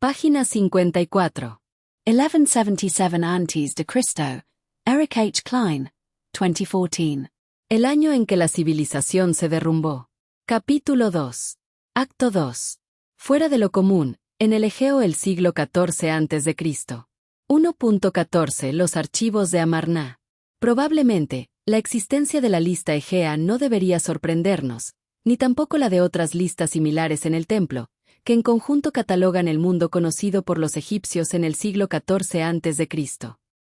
Página 54. 1177 Antes de Cristo. Eric H. Klein. 2014. El año en que la civilización se derrumbó. Capítulo 2. Acto 2. Fuera de lo común, en el Egeo el siglo XIV a.C. 1.14 Los archivos de Amarna. Probablemente, la existencia de la lista egea no debería sorprendernos, ni tampoco la de otras listas similares en el templo, que en conjunto catalogan el mundo conocido por los egipcios en el siglo XIV a.C.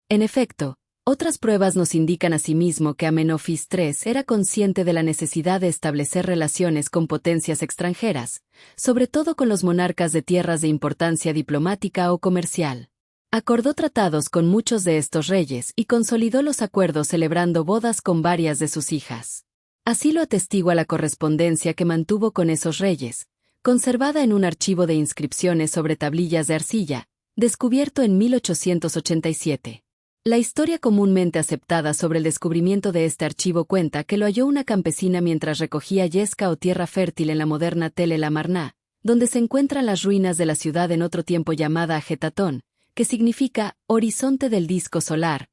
En efecto, otras pruebas nos indican asimismo que Amenofis III era consciente de la necesidad de establecer relaciones con potencias extranjeras, sobre todo con los monarcas de tierras de importancia diplomática o comercial. Acordó tratados con muchos de estos reyes y consolidó los acuerdos celebrando bodas con varias de sus hijas. Así lo atestigua la correspondencia que mantuvo con esos reyes, conservada en un archivo de inscripciones sobre tablillas de arcilla, descubierto en 1887. La historia comúnmente aceptada sobre el descubrimiento de este archivo cuenta que lo halló una campesina mientras recogía yesca o tierra fértil en la moderna Tel el Amarna, donde se encuentran las ruinas de la ciudad en otro tiempo llamada Ajetatón, que significa horizonte del disco solar.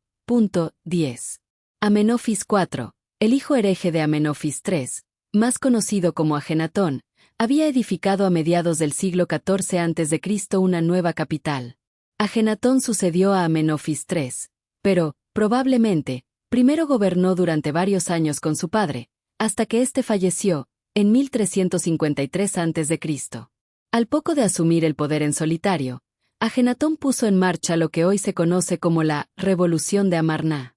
10. Amenofis IV, el hijo hereje de Amenofis III, más conocido como Ajenatón, había edificado a mediados del siglo XIV a.C. una nueva capital. Ajenatón sucedió a Amenofis III, pero, probablemente, primero gobernó durante varios años con su padre, hasta que éste falleció, en 1353 a.C. Al poco de asumir el poder en solitario, Ajenatón puso en marcha lo que hoy se conoce como la Revolución de Amarna.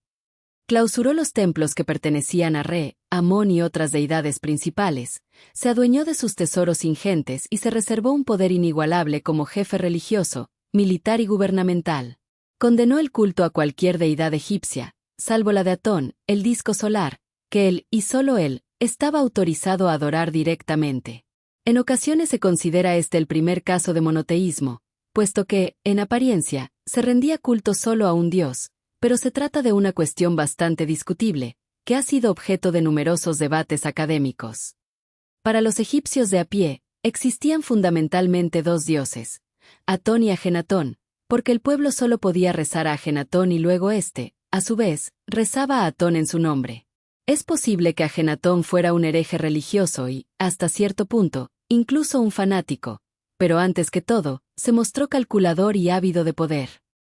Clausuró los templos que pertenecían a Re, Amón y otras deidades principales, se adueñó de sus tesoros ingentes y se reservó un poder inigualable como jefe religioso, militar y gubernamental. Condenó el culto a cualquier deidad egipcia, salvo la de Atón, el disco solar, que él, y solo él, estaba autorizado a adorar directamente. En ocasiones se considera este el primer caso de monoteísmo, puesto que, en apariencia, se rendía culto solo a un dios, pero se trata de una cuestión bastante discutible, que ha sido objeto de numerosos debates académicos. Para los egipcios de a pie, existían fundamentalmente dos dioses, Atón y Ajenatón, porque el pueblo solo podía rezar a Ajenatón y luego éste, a su vez, rezaba a Atón en su nombre. Es posible que Ajenatón fuera un hereje religioso y, hasta cierto punto, incluso un fanático, pero antes que todo, se mostró calculador y ávido de poder.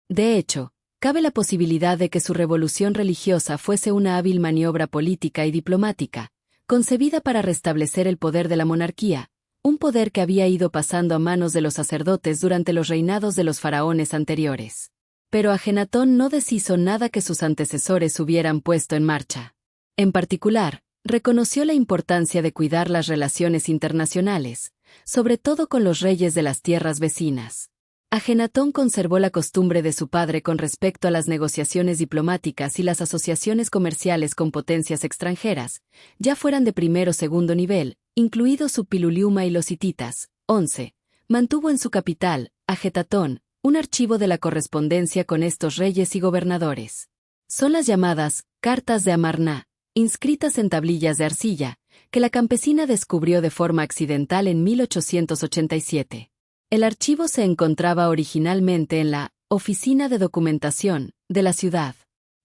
De hecho, cabe la posibilidad de que su revolución religiosa fuese una hábil maniobra política y diplomática, concebida para restablecer el poder de la monarquía, un poder que había ido pasando a manos de los sacerdotes durante los reinados de los faraones anteriores. Pero Ajenatón no deshizo nada que sus antecesores hubieran puesto en marcha. En particular, reconoció la importancia de cuidar las relaciones internacionales, sobre todo con los reyes de las tierras vecinas. Ajenatón conservó la costumbre de su padre con respecto a las negociaciones diplomáticas y las asociaciones comerciales con potencias extranjeras, ya fueran de primer o segundo nivel, incluidos su Piluliuma y los hititas. 11. Mantuvo en su capital, Ajetatón, un archivo de la correspondencia con estos reyes y gobernadores. Son las llamadas Cartas de Amarna, inscritas en tablillas de arcilla, que la campesina descubrió de forma accidental en 1887. El archivo se encontraba originalmente en la Oficina de Documentación de la ciudad.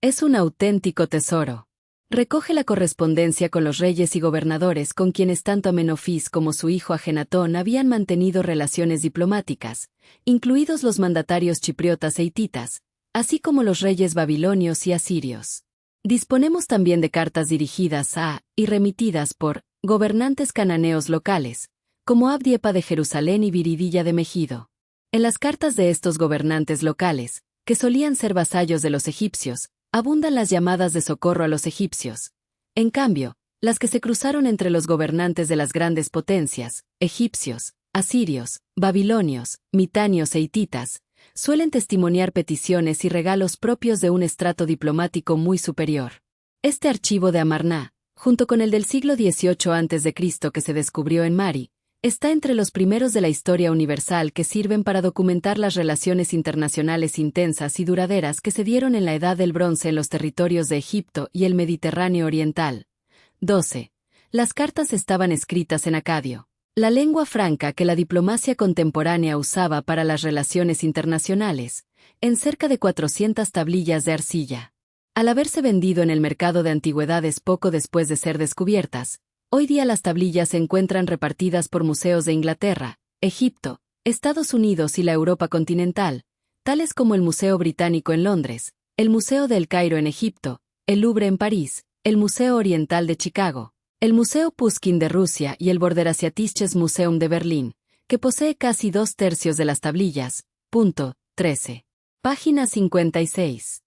Es un auténtico tesoro. Recoge la correspondencia con los reyes y gobernadores con quienes tanto Amenofis como su hijo Ajenatón habían mantenido relaciones diplomáticas, incluidos los mandatarios chipriotas e hititas, así como los reyes babilonios y asirios. Disponemos también de cartas dirigidas a, y remitidas por, gobernantes cananeos locales, como Abdiepa de Jerusalén y Viridilla de Megido. En las cartas de estos gobernantes locales, que solían ser vasallos de los egipcios, abundan las llamadas de socorro a los egipcios. En cambio, las que se cruzaron entre los gobernantes de las grandes potencias, egipcios, asirios, babilonios, mitanios e hititas, suelen testimoniar peticiones y regalos propios de un estrato diplomático muy superior. Este archivo de Amarna, junto con el del siglo XVIII a.C. que se descubrió en Mari, está entre los primeros de la historia universal que sirven para documentar las relaciones internacionales intensas y duraderas que se dieron en la Edad del Bronce en los territorios de Egipto y el Mediterráneo oriental. 12. Las cartas estaban escritas en acadio. La lengua franca que la diplomacia contemporánea usaba para las relaciones internacionales, en cerca de 400 tablillas de arcilla. Al haberse vendido en el mercado de antigüedades poco después de ser descubiertas, hoy día las tablillas se encuentran repartidas por museos de Inglaterra, Egipto, Estados Unidos y la Europa continental, tales como el Museo Británico en Londres, el Museo del Cairo en Egipto, el Louvre en París, el Museo Oriental de Chicago, el Museo Pushkin de Rusia y el Borderasiatisches Museum de Berlín, que posee casi 2/3 de las tablillas. Punto 13. Página 56.